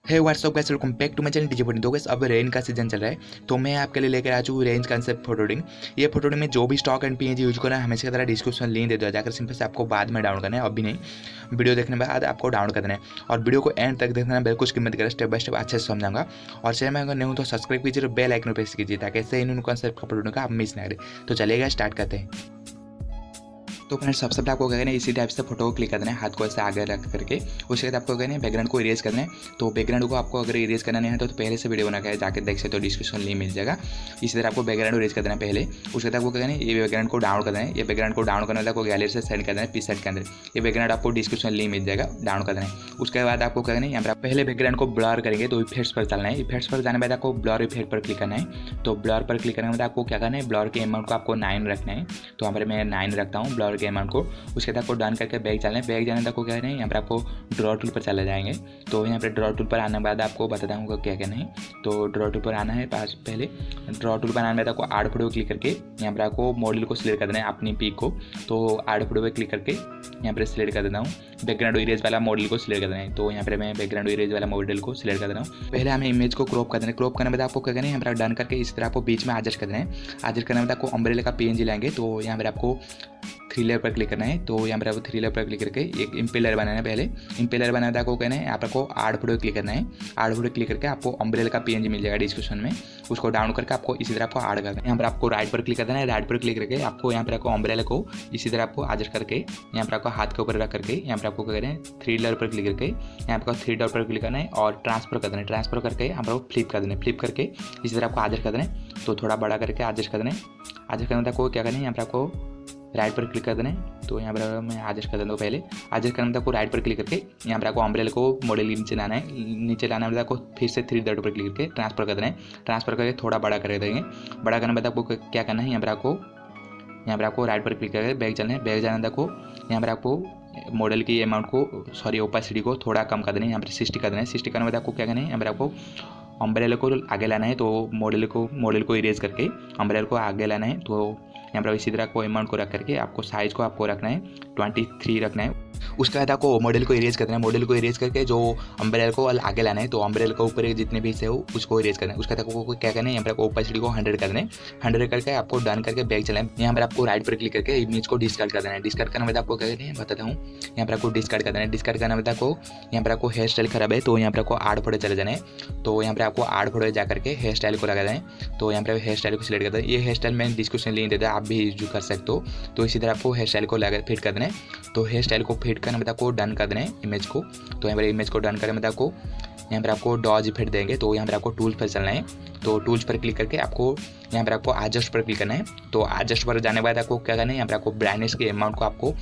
Hey WhatsApp guys, welcome back to my channel DJ photo. तो guys अब rain का season चल रहा है तो मैं आपके लिए लेकर आ चुका हूँ रेंज कंसेप्ट फोटोडिंग। ये फोटोडिंग में जो भी स्टॉक एंड पीएनजी यूज करना है हमेशा की तरह डिस्क्रिप्शन लिंक दे दिया जाकर सिंपल से आपको बाद में डाउनलोड करना है, अभी नहीं। वीडियो देखने के बाद आपको डाउनलोड करना है और वीडियो को एंड तक देखना है, बिल्कुल स्किप मत करें, स्टेप बाय स्टेप अच्छे से समझाऊंगा। और चैनल में अगर नहीं हो तो सब्सक्राइब कीजिए और बेल आइकन प्रेस कीजिए ताकि ऐसे इन कंसेप्ट का फोटोडिंग का आप मिस ना करें। तो चलिएगा स्टार्ट करते हैं। तो फ्रेंड्स सबसे पहले आपको क्या करना है, इसी टाइप से फोटो को क्लिक करना है, हाथ को ऐसे आगे रख करके। उसके बाद आपको कहना है बैकग्राउंड को इरेज करना है। तो बैकग्राउंड को आपको अगर इरेज करना नहीं है तो पहले से वीडियो बना के जाके देख सकते हो, डिस्क्रिप्शन लिंक मिल जाएगा। इसी तरह आपको बैकग्राउंड इरेज करना है पहले। उसके बाद आपको कहना है ये बैकग्राउंड को डाउनलोड करना है। ये बैकग्राउंड को डाउनलोड करना है आपको गैलरी से सेंड करना है PicsArt के अंदर। ये बैकग्राउंड आपको डिस्क्रिप्शन लिंक मिल जाएगा, डाउनलोड करना है। उसके बाद आपको कहना है यहाँ पर पहले बैकग्राउंड को ब्लर करेंगे तो इफेक्ट्स पर चलना है। इफेक्ट्स पर जाने के बाद आपको ब्लर इफेक्ट पर क्लिक करना है। तो ब्लर पर क्लिक करने के बाद आपको क्या करना है, ब्लर के अमाउंट को आपको 9 रखना है। तो यहाँ पर मैं 9 रखता हूँ ब्लर के अमाउंट को। उसके बाद आपको डन करके बैक चलना है। बैक जाने तक को क्या करना है, यहाँ पर आपको ड्रॉ टूल पर चले जाएंगे। तो यहाँ पर ड्रॉ टूल पर आने के बाद आपको बताता हूँ क्या करना है। तो ड्रॉ टूल पर आना है, पास पहले ड्रॉ टूल पर आने के बाद आपको आड फोटो क्लिक करके यहाँ पर आपको मॉडल को सिलेक्ट कर देना है, अपनी पिक को। तो आड फोटो पर क्लिक करके यहाँ पर सिलेक्ट कर देता हूँ। बैकग्राउंड इरेज वाला मॉडल को सिलेक्ट कर देना है। तो यहाँ पर मैं बैकग्राउंड इरेज वाला मॉडल को सिलेक्ट कर देना हूँ। पहले हमें इमेज को क्रॉप कर देना है। क्रॉप करने के बाद आपको क्या करना है, यहाँ पर डन करके इस तरह आपको बीच में एडजस्ट कर देना है। एडजस्ट करने के बाद आपको अम्ब्रेला का PNG लेंगे। तो यहाँ पर आपको 3 लेयर पर क्लिक करना है। तो यहाँ पर आपको 3 लेयर पर क्लिक करके एक इम्पेलर बनाना है। पहले इम्पेलर बनाने को कहना है, यहाँ पर आपको आड फोटो क्लिक करना है। आड फोटो क्लिक करके आपको अम्ब्रेला का PNG मिल जाएगा डिस्क्रिप्शन में, उसको डाउनलोड करके आपको इसी तरह आपको ऐड करना है। यहाँ पर आपको राइट पर क्लिक करना है। राइट पर क्लिक करके आपको यहाँ पर आपको अम्ब्रेला को इसी तरह आपको एडजस्ट करके यहाँ पर आपको हाथ के ऊपर रख करके यहाँ पर आपको क्या करें, 3 लेयर पर क्लिक करके यहाँ पर 3 डॉट पर क्लिक करना है और ट्रांसफर कर देना है। ट्रांसफर करके यहाँ पर फ्लिप कर देना है। फ्लिप करके इसी तरह आपको एडजस्ट कर देना है। तो थोड़ा बड़ा करके एडजस्ट कर देना है। एडजस्ट करने तक को क्या करना है, यहाँ पर आपको राइट पर क्लिक कर देना है। तो यहाँ पर मैं एडजस्ट कर देता हूँ। पहले एडजस्ट करने तक को राइट पर क्लिक करके यहाँ पर आपको अम्ब्रेला को मॉडल नीचे लाना है। नीचे लाने में आपको फिर से 3 डॉट पर क्लिक करके ट्रांसफर कर देना है। ट्रांसफर करके थोड़ा बड़ा कर देंगे। बड़ा करने के बाद आपको क्या करना है, यहाँ पर आपको राइट पर क्लिक करके बैक चलना है। बैक जाने तक को यहाँ पर आपको मॉडल की अमाउंट को ओपेसिटी को थोड़ा कम कर देना है। यहाँ पर 60 कर देना है। 60 करने के बाद आपको क्या करना है, यहाँ पर आपको अम्ब्रेला को आगे लाना है। तो मॉडल को इरेज करके अम्ब्रेला को आगे लाना है। तो यहाँ पर इसी तरह को अमाउंट को रख करके आपको साइज़ को आपको रखना है 23 रखना है। उसके बाद आपको मॉडल को इरेज करना है। मॉडल को इरेज करके जो अम्ब्रेला को आगे लाना है। तो अम्ब्रेला के ऊपर जितने भी हिस्से हो उसको इरेज करना है। उसके बाद आपको क्या करना है, यहाँ पर ओपेसिटी को 100 करना है। 100 करके आपको डन करके बैक चलाना है। यहाँ पर आपको राइट पर क्लिक करके इमेज को डिस्कार्ड कर देना है। डिस्कार्ड करने के बाद आपको क्या करना है बताता हूँ। यहाँ पर आपको डिस्कार्ड कर देना है। डिस्कार्ड करने के बाद आपको यहाँ पर आपको हेयर स्टाइल खराब है तो यहाँ पर आपको आड फोटो चले जाना है। तो यहाँ पर आपको आड फोटो जा करके हेयर स्टाइल को लगा देना है। तो यहाँ पर हेयर स्टाइल को सिलेक्ट करते हैं। ये हेयर स्टाइल मैं डिस्क्रिप्शन लिंक देता है, आप भी यूज कर सकते हो। तो इसी तरह आपको हेयर स्टाइल को लगा फिट कर देना है। तो हेयर स्टाइल को फिट करने में आपको डन कर देना है इमेज को। तो यहाँ पर इमेज को डन करने में आपको यहाँ पर आपको डॉज इफेक्ट देंगे। तो यहाँ पर आपको टूल्स पर चलना है। तो टूल्स पर क्लिक करके आपको यहाँ पर आपको एडजस्ट पर क्लिक करना है। तो एडजस्ट पर जाने के बाद आपको क्या करना है, यहाँ पर आपको ब्राइटनेस के अमाउंट को आपको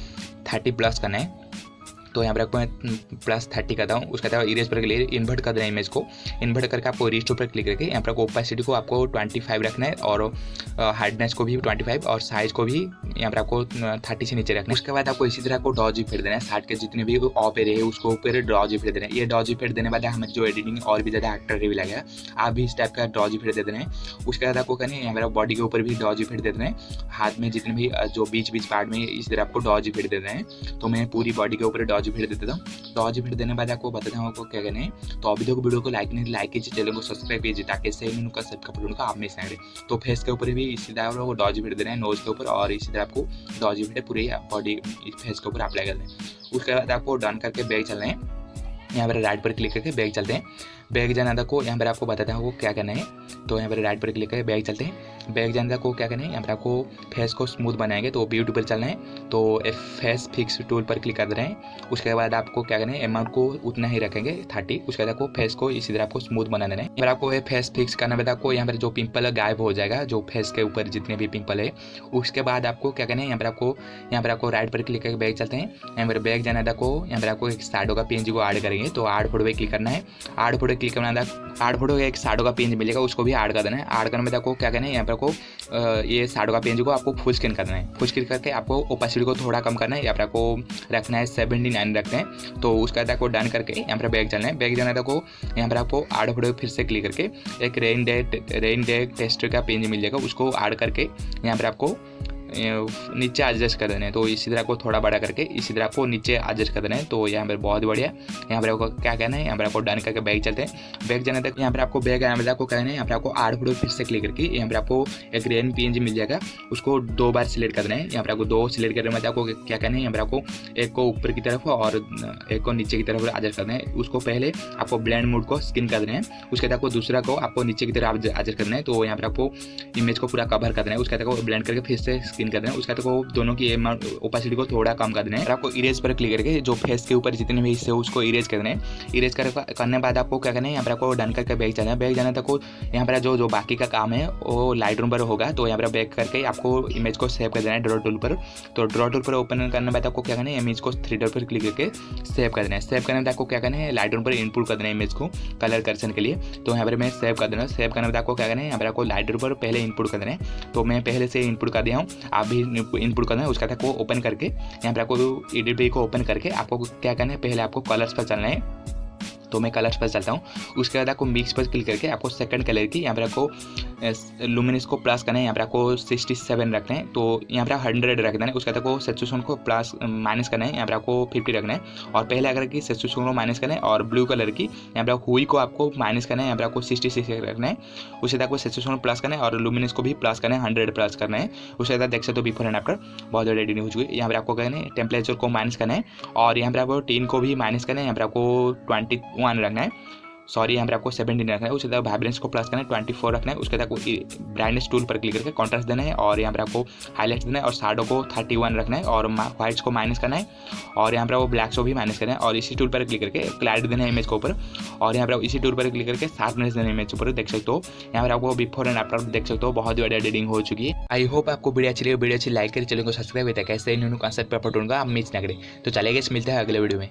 30 प्लस करना है। तो यहाँ पर आपको मैं +30 करता हूँ। उसके बाद इरेज पर के लिए इन्वर्ट कर देना है इमेज को। इन्वर्ट करके आपको रिस्टोर पर क्लिक करके यहाँ पर ओपेसिटी को आपको 25 रखना है और हार्डनेस को भी 25 और साइज़ को भी यहाँ पर आपको 30 से नीचे रखना है। उसके बाद आपको इसी तरह को डॉज इफेक्ट देना है। 60 के जितने भी ऑफ एरिया है उसको ऊपर डॉज इफेक्ट देना है। ये डॉज इफेक्ट देने बाद हमें जो एडिटिंग और भी ज़्यादा अट्रैक्टिव लगेगा। आप भी इस टाइप का डॉज इफेक्ट दे देना है। उसके बाद आपको कहना है यहाँ पर बॉडी के ऊपर भी डॉज इफेक्ट दे देना है। हाथ में जितने भी जो बीच पार्ट में इस तरह आपको डॉज इफेक्ट दे देना है। तो मैं पूरी बॉडी के ऊपर डॉज इफेक्ट दे देता हूँ। डॉज इफेक्ट देने के बाद आपको बताता हूँ आपको क्या करना है। तो अभी तक वीडियो को लाइक कीजिए, चैनल को सब्सक्राइब कीजिए ताकि इससे उनका सब कपड़ों का आप मिस ना करें। तो फेस के ऊपर भी इसी तरह आपको डॉज इफेक्ट देना है, नोज के ऊपर और इसी तरह आपको डॉज इफेक्ट पूरी बॉडी फेस के ऊपर अप्लाई कर दें। उसके बाद आपको डन करके बैक चलना है। यहाँ पर राइट पर क्लिक करके बैक चलते हैं। बैक जाने तक को यहाँ पर आपको बताता हूँ क्या करना है। तो यहाँ पर राइट पर क्लिक करके बैक चलते हैं। बैक जाने तक को क्या करना है, यहाँ पर आपको फेस को स्मूथ बनाएंगे। तो ब्यूटी पर चलना है। तो फेस फिक्स टूल पर क्लिक कर रहे हैं। उसके बाद आपको क्या करना है, अमाउंट को उतना ही रखेंगे 30। उसके बाद आपको फेस को इसी तरह आपको स्मूथ बना देना है। यहाँ पर आपको फेस फिक्स करने के बाद आपको यहाँ पर जो पिंपल है गायब हो जाएगा, जो फेस के ऊपर जितने भी पिंपल है। उसके बाद आपको क्या करना है, यहाँ पर आपको राइट पर क्लिक करके बैक चलते हैं। यहाँ पर बैक जाने तक को यहाँ पर आपको एक शैडो का PNG को ऐड करेंगे। तो ऐड फोटो पे क्लिक करना है। ऐड फोटो क्लिक करना ऐड फोटो एक शैडो का PNG मिलेगा, उसको भी ऐड कर देना है। ऐड करने में आपको क्या करना है, यहाँ पर आपको ये शैडो का PNG को आपको फुल स्क्रीन करना है। फुल स्क्रीन करके आपको ओपेसिटी को थोड़ा कम करना है। यहाँ पर आपको रखना है 79 रखना है। तो उसके बाद आपको डन करके यहाँ पर बैक चलना है। बैक जाना तक को यहाँ पर आपको ऐड फोटो फिर से क्लिक करके एक रेन डे टेस्टर का PNG मिल जाएगा, उसको ऐड करके यहाँ पर आपको नीचे एडजस्ट कर देना है। तो इसी तरह आपको थोड़ा बड़ा करके इसी तरह आपको नीचे एडजस्ट कर देना है। तो यहाँ पर बहुत बढ़िया। यहाँ पर आपको क्या कहना है, यहाँ पर आपको डन करके बैक चलते हैं। बैक जाने तक यहाँ पर आपको बैक आने में आपको कहना है, यहाँ पर आपको आर्ट फोटो फिर से क्लिक करके यहाँ पर आपको एक रेन PNG मिल जाएगा, उसको 2 बार सिलेक्ट करना है। यहाँ पर आपको 2 सिलेक्ट करने में आपको क्या कहना है, यहाँ पर आपको एक को ऊपर की तरफ और एक को नीचे की तरफ एडजस्ट करना है। उसको पहले आपको ब्लेंड मोड को स्किन कर देना है, उसके बाद आपको दूसरा को आपको नीचे की तरफ एडजस्ट करना है। तो यहाँ पर आपको इमेज को पूरा कवर कर देना है, उसके बाद आपको ब्लेंड करके फिर से स्किन कर देना है। उसके बाद आपको दोनों की ओपेसिटी को थोड़ा कम कर देना है। आपको इरेज पर क्लिक करके जो फेस के ऊपर जितने भी हिस्से हो उसको इरेज कर देना है। इरेज करने बाद आपको क्या करना है, यहाँ पर आपको डन करके बैक जाना है। बैक जाने तक यहाँ पर जो बाकी का काम है वो लाइट रूम पर होगा। तो यहाँ पर बैक करके आपको इमेज को सेव कर देना है ड्रॉ टूल पर। तो ड्रॉ टूल पर ओपन करने के बाद आपको क्या करना है, इमेज को 3 डॉट पर क्लिक करके सेव कर देना है। सेव करने के बाद आपको क्या करना है, लाइट रूम पर इनपुट कर देना है इमेज को कलर करेक्शन के लिए। तो यहाँ पर मैं सेव कर देना। सेव करने के बाद आपको क्या करना है, यहाँ पर आपको लाइट रूम पर पहले इनपुट कर देना है। तो मैं पहले से इनपुट कर दिया हूँ, आप भी इनपुट करना है। उसका बाद आपको ओपन करके यहाँ पर आपको एडिट पे को ओपन करके आपको क्या करना है, पहले आपको कलर्स पर चलना है। तो मैं कलर्स पर चलता हूँ। उसके बाद आपको मिक्स पर क्लिक करके आपको सेकंड कलर की यहाँ पर आपको लुमिनस को प्लस करना है। यहाँ पर आपको 67 रखना है। तो यहाँ पर 100 रखना है। उसके बाद आपको सैचुरेशन को प्लस माइनस करना है। यहाँ पर आपको 50 रखना है। और पहले अगर की सैचुरेशन को माइनस करना है और ब्लू कलर की यहाँ पर हुई को आपको माइनस करना है। यहाँ पर आपको 66 रखना है। उसके बाद आपको सैचुरेशन प्लस करना है और लुमिनस को भी प्लस करना है, 100 प्लस करना है। उसके बाद देख सकते हो बिफोर एंड आफ्टर बहुत ज़्यादा एडिटिंग हो चुकी है। यहाँ पर आपको कहना है टेम्परेचर को माइनस करना है और यहाँ पर आपको 10 को भी माइनस करना है। यहाँ पर आपको 21 रखना है, सॉरी यहाँ पर आपको 17 रखना है। उसके बाद वाइब्रेंस को प्लस करना है, 24 रखना है। उसके बाद आपको ब्राइटनेस टूल पर क्लिक करके कॉन्ट्रास्ट देना है और यहाँ पर आपको हाईलाइट्स देना है और शैडो को 31 रखना है और व्हाइट्स को माइनस करना है और यहाँ पर वो ब्लैक्स को भी माइनस करना है। और इसी टूल पर क्लिक करके क्लैरिटी देना है इमेज के ऊपर और यहाँ पर इसी टूल पर क्लिक करके शार्पनेस देना है इमेज के ऊपर। देख सकते हो यहाँ पर आपको बिफोर एंड आफ्टर देख सकते हो बहुत बड़ी एडिटिंग हो चुकी है। आई होप आपको वीडियो अच्छी लगी। वीडियो अच्छी लाइक करें, चैनल को सब्सक्राइब होता है कैसे इन कैंसेप्ट पेपर टूल का आप मिस ना करें। तो चलेगा, मिलता है अगले वीडियो में।